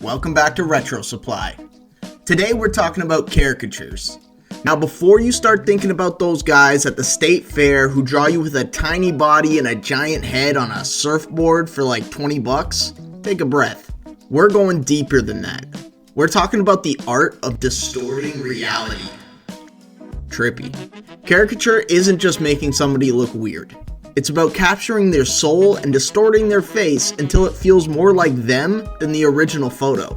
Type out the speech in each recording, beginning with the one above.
welcome back to RetroSupply. Today we're talking about caricatures. Now before you start thinking about those guys at the state fair who draw you with a tiny body and a giant head on a surfboard for like 20 bucks, take a breath. We're going deeper than that. We're talking about the art of distorting reality. Trippy. Caricature isn't just making somebody look weird. It's about capturing their soul and distorting their face until it feels more like them than the original photo.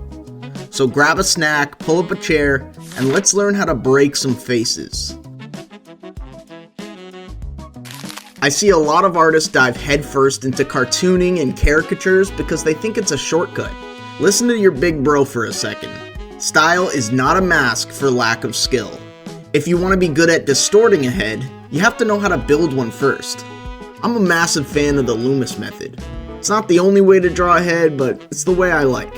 So grab a snack, pull up a chair, and let's learn how to break some faces. I see a lot of artists dive headfirst into cartooning and caricatures because they think it's a shortcut. Listen to your big bro for a second. Style is not a mask for lack of skill. If you want to be good at distorting a head, you have to know how to build one first. I'm a massive fan of the Loomis method. It's not the only way to draw a head, but it's the way I like.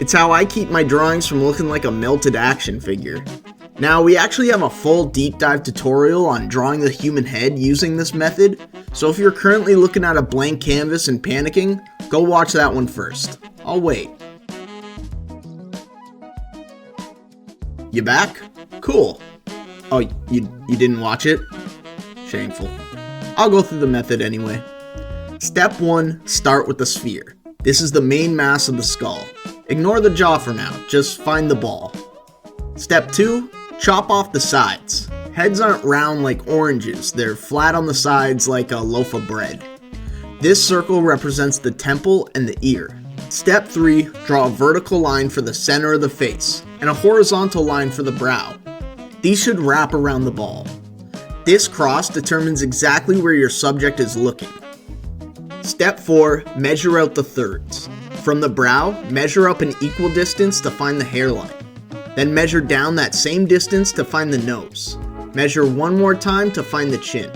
It's how I keep my drawings from looking like a melted action figure. Now, we actually have a full deep dive tutorial on drawing the human head using this method, so if you're currently looking at a blank canvas and panicking, go watch that one first. I'll wait. You back? Cool. Oh, you didn't watch it? Shameful. I'll go through the method anyway. Step 1, start with the sphere. This is the main mass of the skull. Ignore the jaw for now, just find the ball. Step 2, chop off the sides. Heads aren't round like oranges, they're flat on the sides like a loaf of bread. This circle represents the temple and the ear. Step 3, draw a vertical line for the center of the face, and a horizontal line for the brow. These should wrap around the ball. This cross determines exactly where your subject is looking. Step 4, measure out the thirds. From the brow, measure up an equal distance to find the hairline. Then measure down that same distance to find the nose. Measure one more time to find the chin.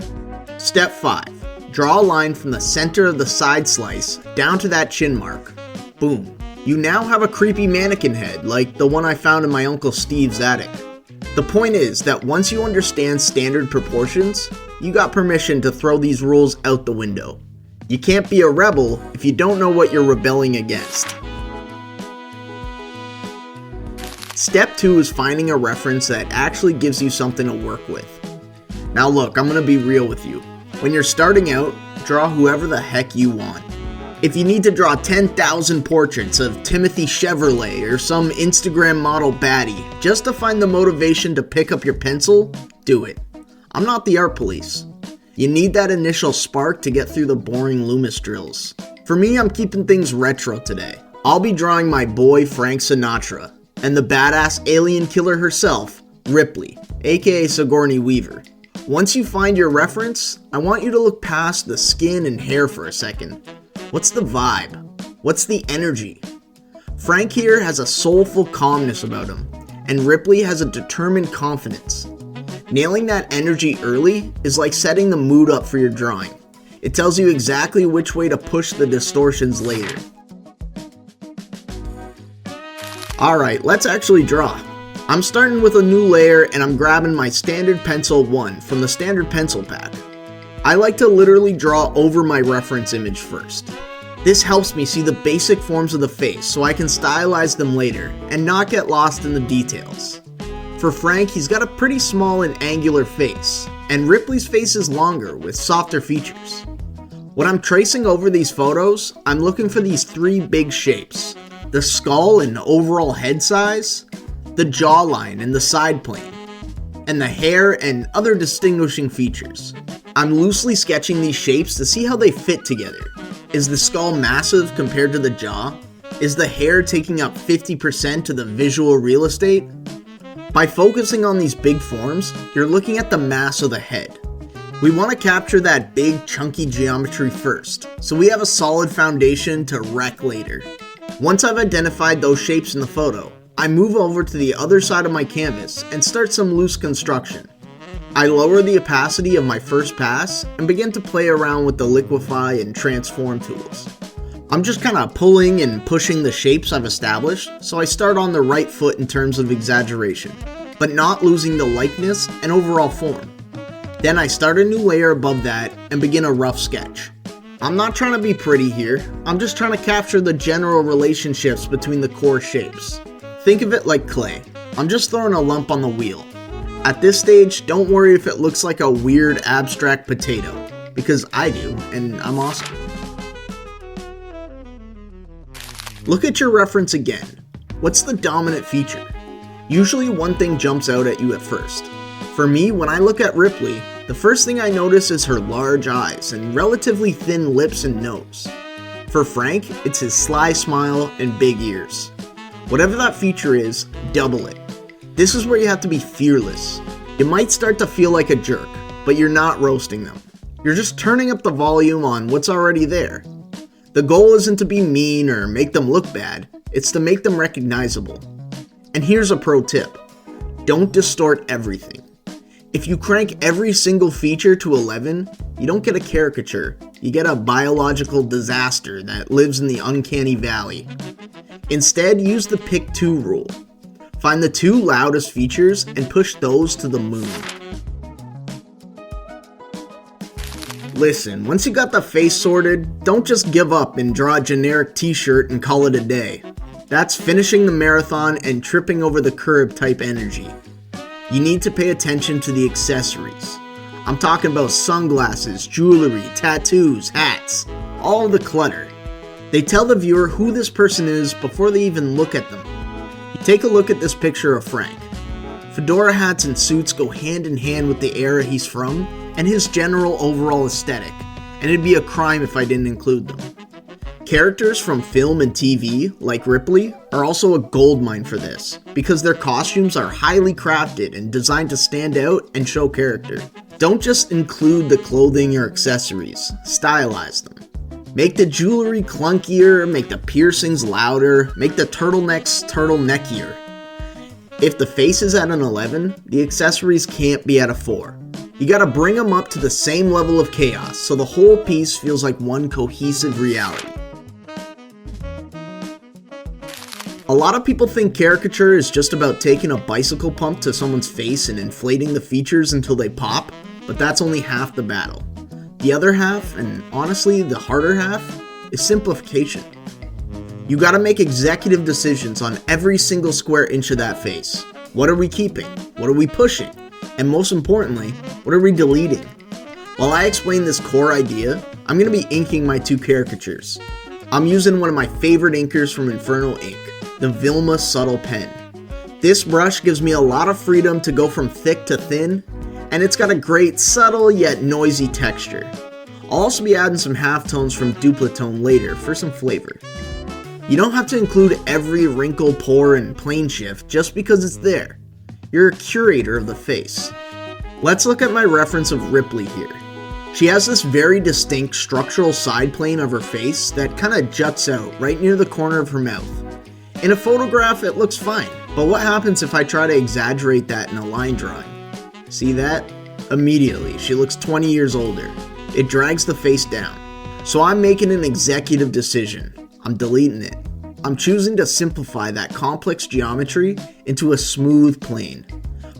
Step 5, draw a line from the center of the side slice down to that chin mark. Boom. You now have a creepy mannequin head like the one I found in my Uncle Steve's attic. The point is that once you understand standard proportions, you got permission to throw these rules out the window. You can't be a rebel if you don't know what you're rebelling against. Step 2 is finding a reference that actually gives you something to work with. Now look, I'm gonna be real with you. When you're starting out, draw whoever the heck you want. If you need to draw 10,000 portraits of Timothy Chevrolet or some Instagram model baddie just to find the motivation to pick up your pencil, do it. I'm not the art police. You need that initial spark to get through the boring Loomis drills. For me, I'm keeping things retro today. I'll be drawing my boy Frank Sinatra, and the badass alien killer herself, Ripley, aka Sigourney Weaver. Once you find your reference, I want you to look past the skin and hair for a second. What's the vibe? What's the energy? Frank here has a soulful calmness about him, and Ripley has a determined confidence. Nailing that energy early is like setting the mood up for your drawing. It tells you exactly which way to push the distortions later. Alright, let's actually draw. I'm starting with a new layer and I'm grabbing my standard pencil 1 from the standard pencil pack. I like to literally draw over my reference image first. This helps me see the basic forms of the face so I can stylize them later and not get lost in the details. For Frank, he's got a pretty small and angular face, and Ripley's face is longer with softer features. When I'm tracing over these photos, I'm looking for these 3 big shapes: the skull and overall head size, the jawline and the side plane, and the hair and other distinguishing features. I'm loosely sketching these shapes to see how they fit together. Is the skull massive compared to the jaw? Is the hair taking up 50% to the visual real estate? By focusing on these big forms, you're looking at the mass of the head. We want to capture that big chunky geometry first, so we have a solid foundation to wreck later. Once I've identified those shapes in the photo, I move over to the other side of my canvas and start some loose construction. I lower the opacity of my first pass and begin to play around with the Liquify and transform tools. I'm just kind of pulling and pushing the shapes I've established, so I start on the right foot in terms of exaggeration, but not losing the likeness and overall form. Then I start a new layer above that and begin a rough sketch. I'm not trying to be pretty here, I'm just trying to capture the general relationships between the core shapes. Think of it like clay. I'm just throwing a lump on the wheel. At this stage, don't worry if it looks like a weird abstract potato, because I do, and I'm awesome. Look at your reference again. What's the dominant feature? Usually one thing jumps out at you at first. For me, when I look at Ripley, the first thing I notice is her large eyes and relatively thin lips and nose. For Frank, it's his sly smile and big ears. Whatever that feature is, double it. This is where you have to be fearless. You might start to feel like a jerk, but you're not roasting them. You're just turning up the volume on what's already there. The goal isn't to be mean or make them look bad, it's to make them recognizable. And here's a pro tip. Don't distort everything. If you crank every single feature to 11, you don't get a caricature, you get a biological disaster that lives in the uncanny valley. Instead, use the pick 2 rule. Find the 2 loudest features and push those to the moon. Listen, once you got the face sorted, don't just give up and draw a generic t-shirt and call it a day. That's finishing the marathon and tripping over the curb type energy. You need to pay attention to the accessories. I'm talking about sunglasses, jewelry, tattoos, hats, all the clutter. They tell the viewer who this person is before they even look at them. You take a look at this picture of Frank. Fedora hats and suits go hand in hand with the era he's from and his general overall aesthetic, and it'd be a crime if I didn't include them. Characters from film and TV, like Ripley, are also a goldmine for this, because their costumes are highly crafted and designed to stand out and show character. Don't just include the clothing or accessories, stylize them. Make the jewelry clunkier, make the piercings louder, make the turtlenecks turtleneckier. If the face is at an 11, the accessories can't be at a 4. You gotta bring them up to the same level of chaos so the whole piece feels like one cohesive reality. A lot of people think caricature is just about taking a bicycle pump to someone's face and inflating the features until they pop, but that's only half the battle. The other half, and honestly the harder half, is simplification. You gotta make executive decisions on every single square inch of that face. What are we keeping? What are we pushing? And most importantly, what are we deleting? While I explain this core idea, I'm gonna be inking my 2 caricatures. I'm using one of my favorite inkers from Inferno Ink, the Vilma Subtle Pen. This brush gives me a lot of freedom to go from thick to thin, and it's got a great subtle yet noisy texture. I'll also be adding some halftones from Duplatone later for some flavor. You don't have to include every wrinkle, pore, and plane shift just because it's there. You're a curator of the face. Let's look at my reference of Ripley here. She has this very distinct structural side plane of her face that kind of juts out right near the corner of her mouth. In a photograph, it looks fine, but what happens if I try to exaggerate that in a line drawing? See that? Immediately, she looks 20 years older. It drags the face down. So I'm making an executive decision. I'm deleting it. I'm choosing to simplify that complex geometry into a smooth plane.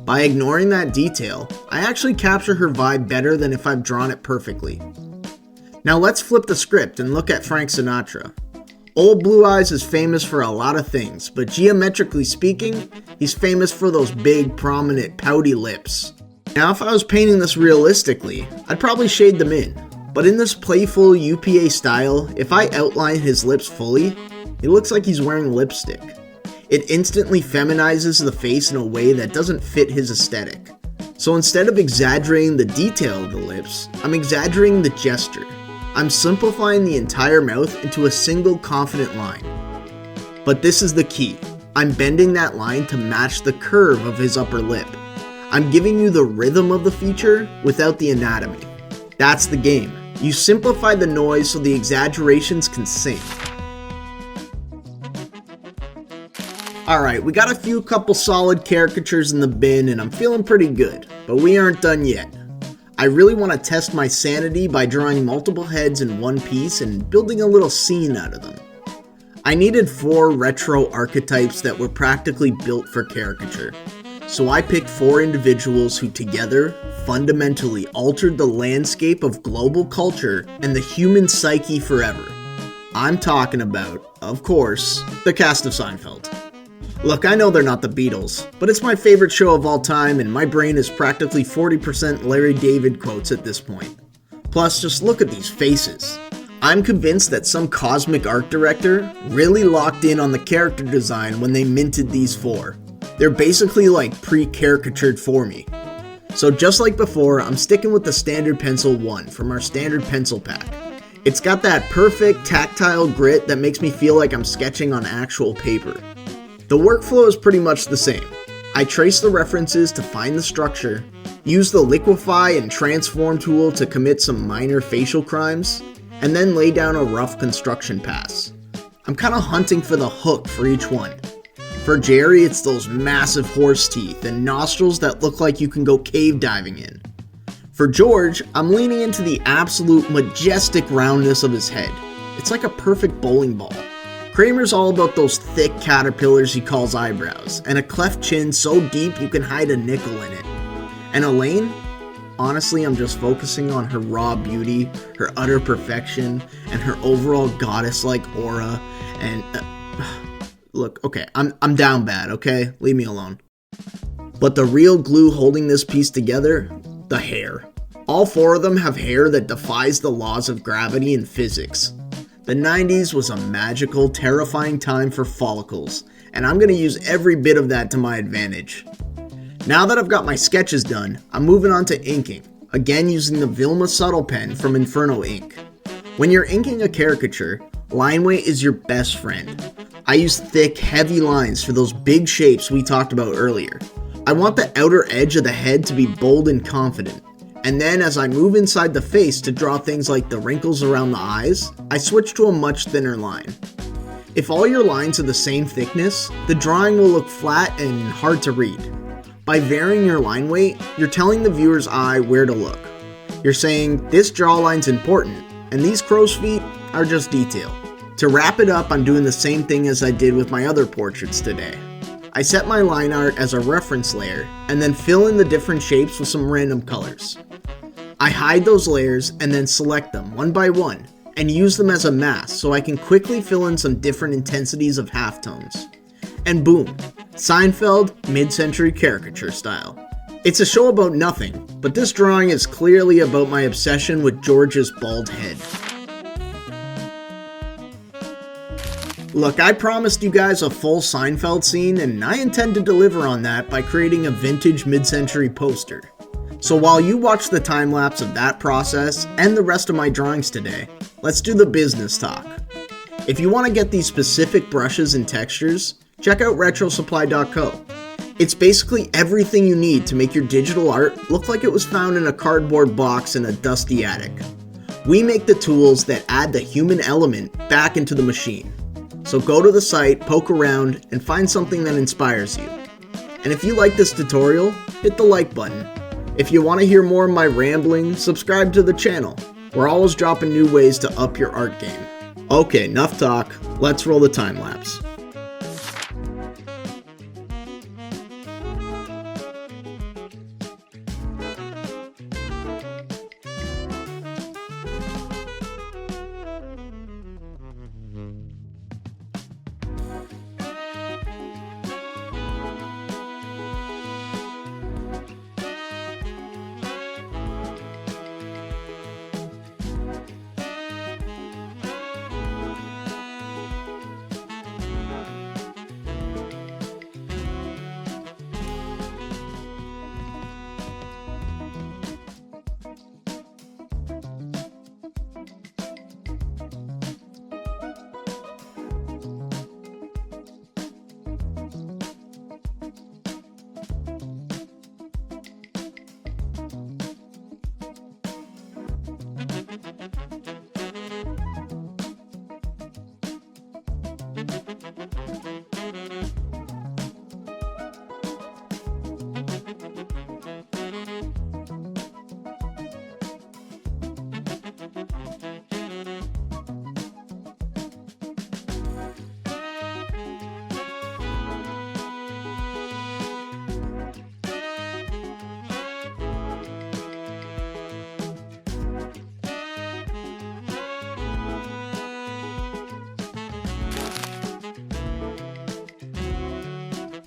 By ignoring that detail, I actually capture her vibe better than if I've drawn it perfectly. Now let's flip the script and look at Frank Sinatra. Old Blue Eyes is famous for a lot of things, but geometrically speaking, he's famous for those big, prominent, pouty lips. Now if I was painting this realistically, I'd probably shade them in. But in this playful UPA style, if I outline his lips fully, it looks like he's wearing lipstick. It instantly feminizes the face in a way that doesn't fit his aesthetic. So instead of exaggerating the detail of the lips, I'm exaggerating the gesture. I'm simplifying the entire mouth into a single confident line. But this is the key. I'm bending that line to match the curve of his upper lip. I'm giving you the rhythm of the feature without the anatomy. That's the game. You simplify the noise so the exaggerations can sing. Alright, we got a couple solid caricatures in the bin and I'm feeling pretty good, but we aren't done yet. I really want to test my sanity by drawing multiple heads in one piece and building a little scene out of them. I needed 4 retro archetypes that were practically built for caricature. So I picked 4 individuals who together fundamentally altered the landscape of global culture and the human psyche forever. I'm talking about, of course, the cast of Seinfeld. Look, I know they're not the Beatles, but it's my favorite show of all time and my brain is practically 40% Larry David quotes at this point. Plus, just look at these faces. I'm convinced that some cosmic art director really locked in on the character design when they minted these 4. They're basically like pre-caricatured for me. So just like before, I'm sticking with the standard pencil 1 from our standard pencil pack. It's got that perfect tactile grit that makes me feel like I'm sketching on actual paper. The workflow is pretty much the same. I trace the references to find the structure, use the Liquify and Transform tool to commit some minor facial crimes, and then lay down a rough construction pass. I'm kinda hunting for the hook for each one. For Jerry, it's those massive horse teeth and nostrils that look like you can go cave diving in. For George, I'm leaning into the absolute majestic roundness of his head. It's like a perfect bowling ball. Kramer's all about those thick caterpillars he calls eyebrows, and a cleft chin so deep you can hide a nickel in it. And Elaine? Honestly, I'm just focusing on her raw beauty, her utter perfection, and her overall goddess-like aura, and... look, okay, I'm down bad, okay? Leave me alone. But the real glue holding this piece together? The hair. All 4 of them have hair that defies the laws of gravity and physics. The 90s was a magical, terrifying time for follicles, and I'm going to use every bit of that to my advantage. Now that I've got my sketches done, I'm moving on to inking, again using the Vilma Subtle pen from Inferno Ink. When you're inking a caricature, line weight is your best friend. I use thick, heavy lines for those big shapes we talked about earlier. I want the outer edge of the head to be bold and confident. And then as I move inside the face to draw things like the wrinkles around the eyes, I switch to a much thinner line. If all your lines are the same thickness, the drawing will look flat and hard to read. By varying your line weight, you're telling the viewer's eye where to look. You're saying, this jawline's important, and these crow's feet are just detail. To wrap it up, I'm doing the same thing as I did with my other portraits today. I set my line art as a reference layer, and then fill in the different shapes with some random colors. I hide those layers and then select them one by one, and use them as a mask so I can quickly fill in some different intensities of halftones. And boom, Seinfeld mid-century caricature style. It's a show about nothing, but this drawing is clearly about my obsession with George's bald head. Look, I promised you guys a full Seinfeld scene, and I intend to deliver on that by creating a vintage mid-century poster. So while you watch the time-lapse of that process and the rest of my drawings today, let's do the business talk. If you want to get these specific brushes and textures, check out RetroSupply.co. It's basically everything you need to make your digital art look like it was found in a cardboard box in a dusty attic. We make the tools that add the human element back into the machine. So go to the site, poke around, and find something that inspires you. And if you like this tutorial, hit the like button. If you want to hear more of my rambling, subscribe to the channel. We're always dropping new ways to up your art game. Okay, enough talk, let's roll the time lapse.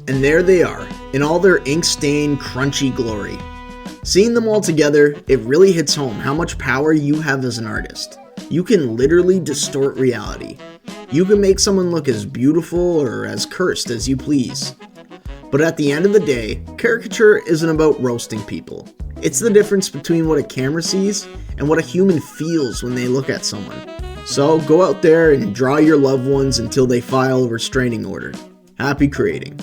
And there they are, in all their ink-stained, crunchy glory. Seeing them all together, it really hits home how much power you have as an artist. You can literally distort reality. You can make someone look as beautiful or as cursed as you please. But at the end of the day, caricature isn't about roasting people. It's the difference between what a camera sees and what a human feels when they look at someone. So go out there and draw your loved ones until they file a restraining order. Happy creating.